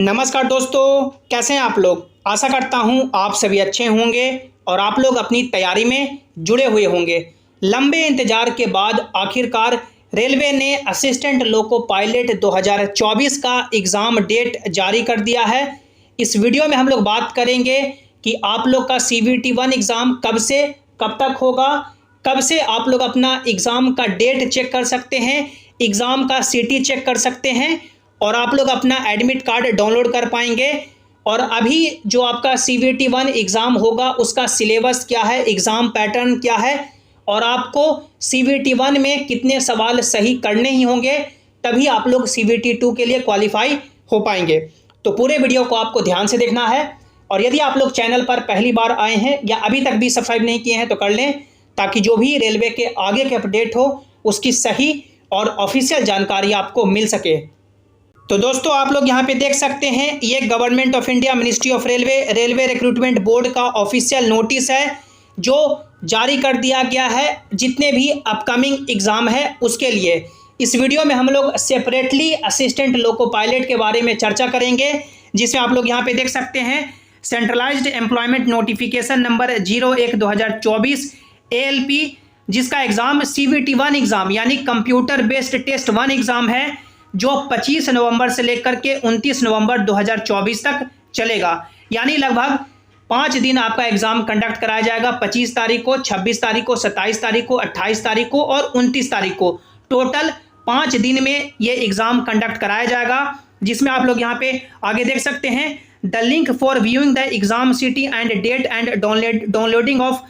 नमस्कार दोस्तों, कैसे हैं आप लोग। आशा करता हूं आप सभी अच्छे होंगे और आप लोग अपनी तैयारी में जुड़े हुए होंगे। लंबे इंतजार के बाद आखिरकार रेलवे ने असिस्टेंट लोको पायलट 2024 का एग्ज़ाम डेट जारी कर दिया है। इस वीडियो में हम लोग बात करेंगे कि आप लोग का CVT 1 एग्ज़ाम कब से कब तक होगा, कब से आप लोग अपना एग्ज़ाम का डेट चेक कर सकते हैं, एग्ज़ाम का CT चेक कर सकते हैं और आप लोग अपना एडमिट कार्ड डाउनलोड कर पाएंगे। और अभी जो आपका CVT 1 एग्ज़ाम होगा उसका सिलेबस क्या है, एग्ज़ाम पैटर्न क्या है और आपको CVT 1 में कितने सवाल सही करने ही होंगे, तभी आप लोग CVT 2 के लिए क्वालिफाई हो पाएंगे। तो पूरे वीडियो को आपको ध्यान से देखना है और यदि आप लोग चैनल पर पहली बार आए हैं या अभी तक भी सब्सक्राइब नहीं किए हैं तो कर लें, ताकि जो भी रेलवे के आगे के अपडेट हो उसकी सही और ऑफिशियल जानकारी आपको मिल सके। तो दोस्तों, आप लोग यहाँ पे देख सकते हैं, ये government of India ministry of railway recruitment board का ऑफिशियल नोटिस है जो जारी कर दिया गया है जितने भी अपकमिंग एग्ज़ाम है उसके लिए। इस वीडियो में हम लोग सेपरेटली असिस्टेंट लोको पायलट के बारे में चर्चा करेंगे, जिसमें आप लोग यहाँ पे देख सकते हैं centralised employment notification number 01/2024 ALP, जिसका एग्ज़ाम CVT 1 एग्ज़ाम यानी कंप्यूटर बेस्ड टेस्ट 1 एग्ज़ाम है, जो 25 नवंबर से लेकर के 29 नवंबर 2024 तक चलेगा। यानी लगभग 5 दिन आपका एग्ज़ाम कंडक्ट कराया जाएगा। 25 तारीख को, 26 तारीख को, 27 तारीख को, 28 तारीख को और 29 तारीख को, टोटल 5 दिन में ये एग्ज़ाम कंडक्ट कराया जाएगा। जिसमें आप लोग यहाँ पे आगे देख सकते हैं, the link for viewing the exam city and date and downloading of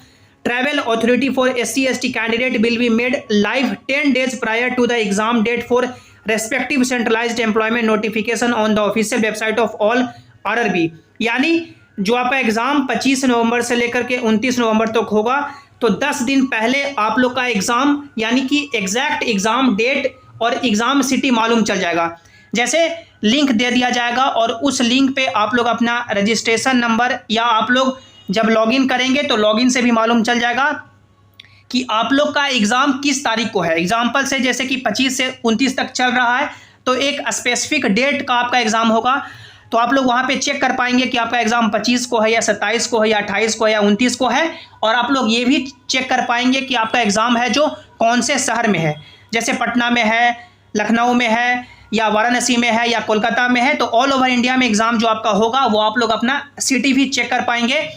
travel authority for SC/ST candidate will be made live 10 days prior to the exam date for respective centralised employment notification on the official website of all RRB। यानी जो आपका exam 25 नवंबर से लेकर के 29 नवंबर तक होगा, तो 10 दिन पहले आप लोग का एग्ज़ाम यानी कि एग्जैक्ट एग्ज़ाम डेट और एग्ज़ाम सिटी मालूम चल जाएगा। जैसे लिंक दे दिया जाएगा और उस लिंक पे आप लोग अपना रजिस्ट्रेशन नंबर या आप लोग जब लॉगिन करेंगे तो लॉगिन से भी मालूम चल जाएगा कि आप लोग का एग्ज़ाम किस तारीख को है। एग्जाम्पल से जैसे कि 25 से 29 तक चल रहा है, तो एक स्पेसिफिक डेट का आपका एग्ज़ाम होगा, तो आप लोग वहाँ पे चेक कर पाएंगे कि आपका एग्ज़ाम 25 को है या 27 को है या 28 को है या 29 को है। और आप लोग ये भी चेक कर पाएंगे कि आपका एग्ज़ाम है जो कौन से शहर में है, जैसे पटना में है, लखनऊ में है या वाराणसी में है या कोलकाता में है। तो ऑल ओवर इंडिया में एग्ज़ाम जो आपका होगा वो आप लोग अपना सिटी भी चेक कर पाएंगे।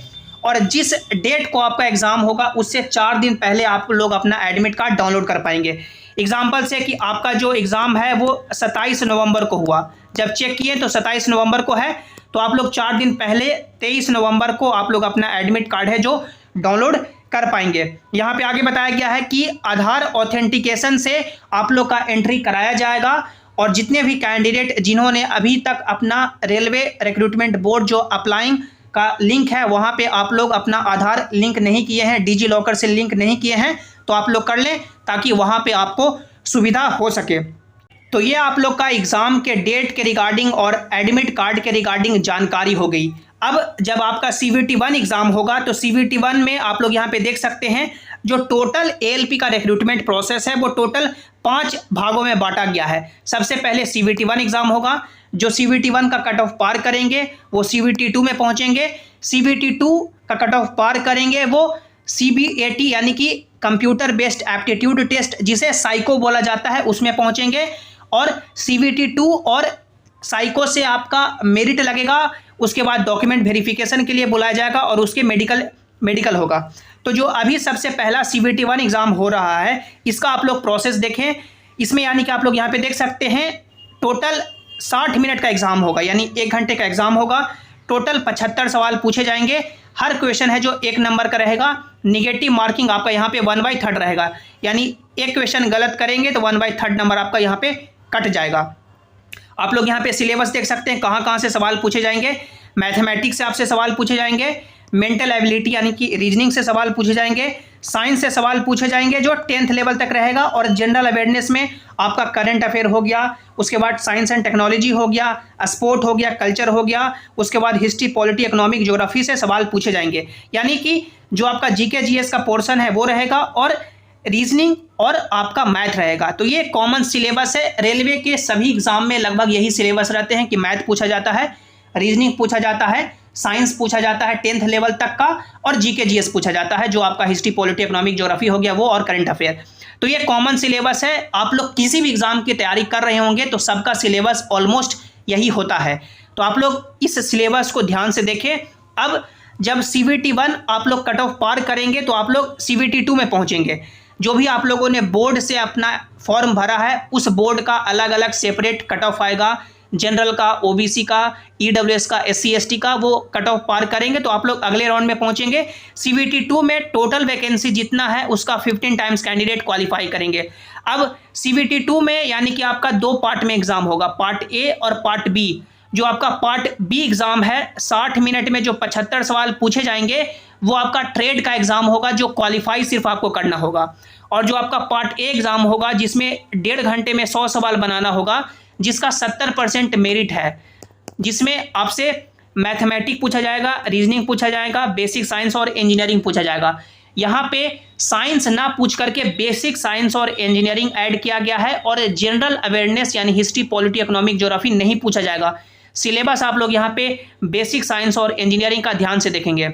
और जिस डेट को आपका एग्ज़ाम होगा उससे 4 दिन पहले आप लोग अपना एडमिट कार्ड डाउनलोड कर पाएंगे। एग्जाम्पल से कि आपका जो एग्ज़ाम है वो 27 नवंबर को हुआ, जब चेक किए तो 27 नवंबर को है, तो आप लोग 4 दिन पहले 23 नवंबर को आप लोग अपना एडमिट कार्ड है जो डाउनलोड कर पाएंगे। यहाँ पे आगे बताया गया है कि आधार ऑथेंटिकेशन से आप लोग का एंट्री कराया जाएगा और जितने भी कैंडिडेट जिन्होंने अभी तक अपना रेलवे रिक्रूटमेंट बोर्ड जो अप्लाइंग का लिंक है वहाँ पे आप लोग अपना आधार लिंक नहीं किए हैं, डिजी लॉकर से लिंक नहीं किए हैं, तो आप लोग कर लें ताकि वहाँ पे आपको सुविधा हो सके। तो ये आप लोग का एग्ज़ाम के डेट के रिगार्डिंग और एडमिट कार्ड के रिगार्डिंग जानकारी हो गई। अब जब आपका CVT 1 एग्ज़ाम होगा तो CVT 1 में आप लोग यहाँ पे देख सकते हैं जो टोटल ALP का रिक्रूटमेंट प्रोसेस है वो टोटल 5 भागों में बांटा गया है। सबसे पहले CVT 1 एग्ज़ाम होगा, जो CVT 1 का कट ऑफ पार करेंगे वो CVT 2 में पहुंचेंगे। CVT 2 का कट ऑफ पार करेंगे वो CBAT यानी कि कंप्यूटर बेस्ड एप्टीट्यूड टेस्ट, जिसे साइको बोला जाता है, उसमें पहुंचेंगे। और CVT 2 और साइको से आपका मेरिट लगेगा, उसके बाद डॉक्यूमेंट वेरिफिकेशन के लिए बुलाया जाएगा और उसके मेडिकल होगा। तो जो अभी सबसे पहला CVT 1 एग्ज़ाम हो रहा है इसका आप लोग प्रोसेस देखें। इसमें यानी कि आप लोग यहाँ पे देख सकते हैं टोटल 60 मिनट का एग्ज़ाम होगा, यानी 1 घंटे का एग्ज़ाम होगा। टोटल 75 सवाल पूछे जाएंगे। हर क्वेश्चन है जो 1 नंबर का रहेगा। निगेटिव मार्किंग आपका यहाँ पे 1/3 रहेगा, यानी एक क्वेश्चन गलत करेंगे तो 1/3 नंबर आपका यहाँ पे कट जाएगा। आप लोग यहाँ पे सिलेबस देख सकते हैं कहाँ कहाँ से सवाल पूछे जाएंगे। मैथमेटिक्स से आपसे सवाल पूछे जाएंगे, मेंटल एबिलिटी यानी कि रीजनिंग से सवाल पूछे जाएंगे, साइंस से सवाल पूछे जाएंगे जो 10th लेवल तक रहेगा, और जनरल अवेयरनेस में आपका करंट अफेयर हो गया, उसके बाद साइंस एंड टेक्नोलॉजी हो गया, स्पोर्ट हो गया, कल्चर हो गया, उसके बाद हिस्ट्री, पॉलिटी, इकोनॉमिक, ज्योग्राफी से सवाल पूछे जाएंगे। यानी कि जो आपका GK GS का पोर्शन है वो रहेगा और रीजनिंग और आपका मैथ रहेगा। तो ये कॉमन सिलेबस है। रेलवे के सभी एग्जाम में लगभग यही सिलेबस रहते हैं कि मैथ पूछा जाता है, रीजनिंग पूछा जाता है, साइंस पूछा जाता है 10th लेवल तक का, और जीके जीएस पूछा जाता है जो आपका हिस्ट्री, पॉलिटी, इकोनॉमिक, ज्योग्राफी हो गया वो, और करंट अफेयर। तो ये कॉमन सिलेबस है। आप लोग किसी भी एग्जाम की तैयारी कर रहे होंगे तो सबका सिलेबस ऑलमोस्ट यही होता है। तो आप लोग इस सिलेबस को ध्यान से देखें। अब जब CVT 1 आप लोग कट ऑफ पार करेंगे तो आप लोग CVT 2 में पहुंचेंगे। जो भी आप लोगों ने बोर्ड से अपना फॉर्म भरा है उस बोर्ड का अलग अलग सेपरेट कट ऑफ आएगा। जनरल का, OBC का, EWS का, SC ST का, वो कट ऑफ पार करेंगे तो आप लोग अगले राउंड में पहुंचेंगे। CVT 2 में टोटल वैकेंसी जितना है उसका 15 टाइम्स कैंडिडेट क्वालिफाई करेंगे। अब CVT 2 में यानी कि आपका 2 पार्ट में एग्जाम होगा, पार्ट A और पार्ट B। जो आपका पार्ट B एग्जाम है 60 मिनट में जो 75 सवाल पूछे जाएंगे वो आपका ट्रेड का एग्जाम होगा जो क्वालिफाई सिर्फ आपको करना होगा। और जो आपका पार्ट A एग्जाम होगा जिसमें 1.5 घंटे में 100 सवाल बनाना होगा, जिसका 70% मेरिट है, जिसमें आपसे मैथमेटिक्स पूछा जाएगा, रीजनिंग पूछा जाएगा, बेसिक साइंस और इंजीनियरिंग पूछा जाएगा। यहाँ पे साइंस ना पूछ करके बेसिक साइंस और इंजीनियरिंग ऐड किया गया है, और जनरल अवेयरनेस यानी हिस्ट्री, पॉलिटी, इकोनॉमिक, ज्योग्राफी नहीं पूछा जाएगा। सिलेबस आप लोग यहाँ पे बेसिक साइंस और इंजीनियरिंग का ध्यान से देखेंगे।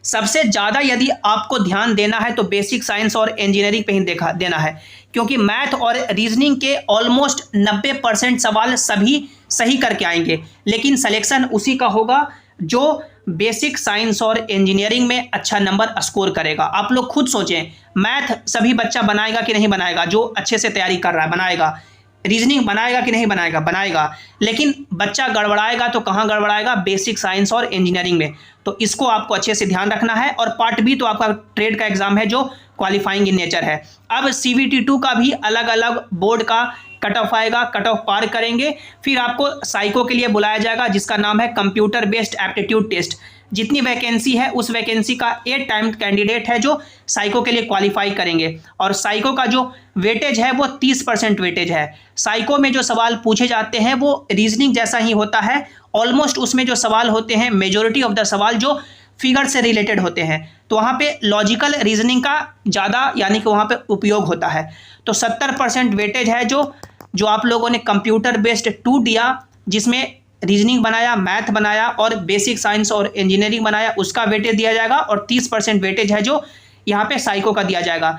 सबसे ज़्यादा यदि आपको ध्यान देना है तो बेसिक साइंस और इंजीनियरिंग पे ही देना है, क्योंकि मैथ और रीजनिंग के ऑलमोस्ट 90% सवाल सभी सही करके आएंगे, लेकिन सिलेक्शन उसी का होगा जो बेसिक साइंस और इंजीनियरिंग में अच्छा नंबर स्कोर करेगा। आप लोग खुद सोचें, मैथ सभी बच्चा बनाएगा कि नहीं बनाएगा? जो अच्छे से तैयारी कर रहा है बनाएगा। रीजनिंग बनाएगा कि नहीं बनाएगा? बनाएगा। लेकिन बच्चा गड़बड़ाएगा तो कहाँ गड़बड़ाएगा? बेसिक साइंस और इंजीनियरिंग में। तो इसको आपको अच्छे से ध्यान रखना है। और पार्ट B तो आपका ट्रेड का एग्जाम है जो क्वालिफाइंग इन नेचर है। अब CVT 2 का भी अलग अलग बोर्ड का कट ऑफ आएगा, कट ऑफ पार करेंगे, फिर आपको साइको के लिए बुलाया जाएगा जिसका नाम है कंप्यूटर बेस्ड एप्टीट्यूड टेस्ट। जितनी वैकेंसी है उस वैकेंसी का 8 टाइम कैंडिडेट है जो साइको के लिए क्वालिफाई करेंगे। और साइको का जो वेटेज है वो 30% वेटेज है। साइको में जो सवाल पूछे जाते हैं वो रीजनिंग जैसा ही होता है। ऑलमोस्ट उसमें जो सवाल होते हैं, मेजोरिटी ऑफ द सवाल जो फिगर से रिलेटेड होते हैं, तो वहाँ पे लॉजिकल रीजनिंग का ज़्यादा यानी कि वहाँ पे उपयोग होता है। तो 70% वेटेज है जो आप लोगों ने कंप्यूटर बेस्ड 2 दिया, जिसमें रीजनिंग बनाया, मैथ बनाया और बेसिक साइंस और इंजीनियरिंग बनाया, उसका वेटेज दिया जाएगा। और 30% वेटेज है जो यहाँ पे साइको का दिया जाएगा।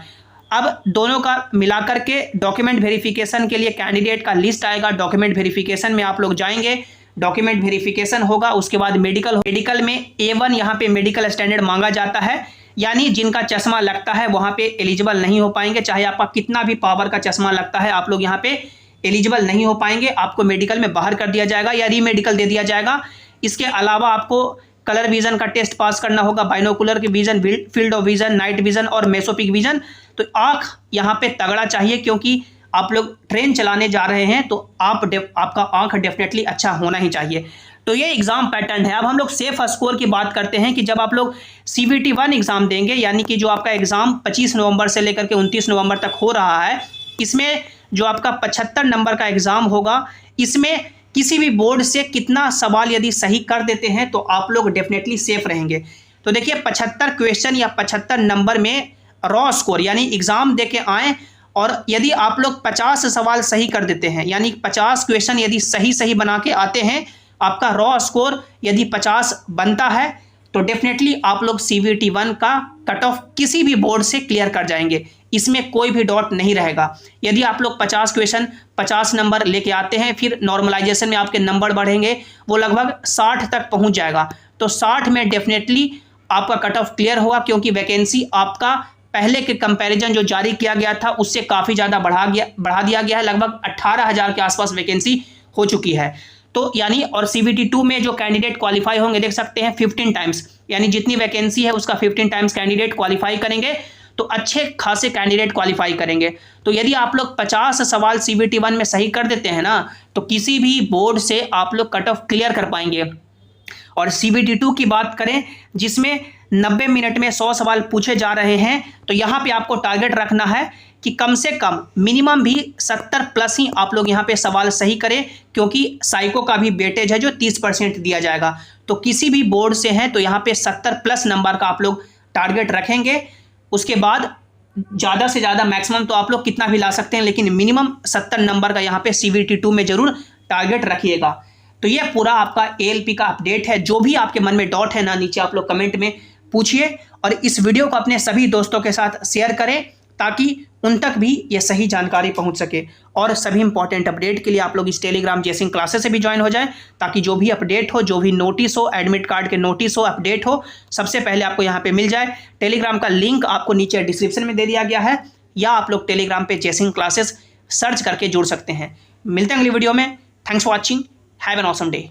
अब दोनों का मिलाकर के डॉक्यूमेंट वेरिफिकेशन के लिए कैंडिडेट का लिस्ट आएगा। डॉक्यूमेंट वेरिफिकेशन में आप लोग जाएंगे, डॉक्यूमेंट वेरिफिकेशन होगा, उसके बाद मेडिकल में A1 यहाँ पे मेडिकल स्टैंडर्ड मांगा जाता है, यानी जिनका चश्मा लगता है वहाँ पे एलिजिबल नहीं हो पाएंगे। चाहे आपका कितना भी पावर का चश्मा लगता है, आप लोग यहाँ पे एलिजिबल नहीं हो पाएंगे। आपको मेडिकल में बाहर कर दिया जाएगा या रीमेडिकल दे दिया जाएगा। इसके अलावा आपको कलर विजन का टेस्ट पास करना होगा, बाइनोकुलर की vision, field of vision, night vision और मेसोपिक विजन। तो आँख यहाँ पे तगड़ा चाहिए, क्योंकि आप लोग ट्रेन चलाने जा रहे हैं तो आपका आंख डेफिनेटली अच्छा होना ही चाहिए। तो ये एग्जाम पैटर्न है। अब हम लोग सेफ स्कोर की बात करते हैं कि जब आप लोग CVT 1 एग्जाम देंगे, यानी कि जो आपका एग्जाम 25 नवंबर से लेकर के 29 नवंबर तक हो रहा है, इसमें जो आपका 75 नंबर का एग्जाम होगा, इसमें किसी भी बोर्ड से कितना सवाल यदि सही कर देते हैं तो आप लोग डेफिनेटली सेफ रहेंगे। तो देखिए 75 क्वेश्चन या 75 नंबर में रॉ स्कोर यानी एग्जाम दे के आए, और यदि आप लोग 50 सवाल सही कर देते हैं, यानी 50 क्वेश्चन यदि सही बना के आते हैं, आपका रॉ स्कोर यदि 50 बनता है तो डेफिनेटली आप लोग CVT 1 का कट ऑफ किसी भी बोर्ड से क्लियर कर जाएंगे। इसमें कोई भी डाउट नहीं रहेगा। यदि आप लोग 50 क्वेश्चन 50 नंबर लेके आते हैं, फिर नॉर्मलाइजेशन में आपके नंबर बढ़ेंगे, वो लगभग 60 तक पहुंच जाएगा। तो 60 में डेफिनेटली आपका कट ऑफ क्लियर होगा, क्योंकि वैकेंसी आपका पहले के कंपैरिजन जो जारी किया गया था उससे काफ़ी ज़्यादा बढ़ा दिया गया है। लगभग 18,000 के आसपास वैकेंसी हो चुकी है। तो यानी और CVT 2 में जो कैंडिडेट क्वालिफाई होंगे, देख सकते हैं 15 टाइम्स, यानी जितनी वैकेंसी है उसका 15 टाइम्स कैंडिडेट क्वालिफाई करेंगे, तो अच्छे खासे कैंडिडेट क्वालिफाई करेंगे। तो यदि आप लोग 50 सवाल CVT 1 में सही कर देते हैं ना, तो किसी भी बोर्ड से आप लोग कट ऑफ क्लियर कर पाएंगे। और CVT 2 की बात करें, जिसमें 90 मिनट में 100 सवाल पूछे जा रहे हैं, तो यहाँ पे आपको टारगेट रखना है कि कम से कम मिनिमम भी 70 प्लस ही आप लोग यहाँ पे सवाल सही करें, क्योंकि साइको का भी वेटेज है जो 30% दिया जाएगा। तो किसी भी बोर्ड से हैं तो यहाँ पे 70 प्लस नंबर का आप लोग टारगेट रखेंगे। उसके बाद ज़्यादा से ज़्यादा मैक्सिमम तो आप लोग कितना भी ला सकते हैं, लेकिन मिनिमम 70 नंबर का यहाँ पे CVT 2 में जरूर टारगेट रखिएगा। तो ये पूरा आपका ALP का अपडेट है। जो भी आपके मन में डाउट है ना, नीचे आप लोग कमेंट में पूछिए और इस वीडियो को अपने सभी दोस्तों के साथ शेयर करें ताकि उन तक भी ये सही जानकारी पहुंच सके। और सभी इंपॉर्टेंट अपडेट के लिए आप लोग इस टेलीग्राम जेसिंग क्लासेस से भी ज्वाइन हो जाएं ताकि जो भी अपडेट हो, जो भी नोटिस हो, एडमिट कार्ड के नोटिस हो, अपडेट हो, सबसे पहले आपको यहाँ पे मिल जाए। टेलीग्राम का लिंक आपको नीचे डिस्क्रिप्शन में दे दिया गया है या आप लोग टेलीग्राम पे जेसिंग क्लासेस सर्च करके जुड़ सकते हैं। मिलते हैं अगली वीडियो में। Thanks for watching. Have an awesome day.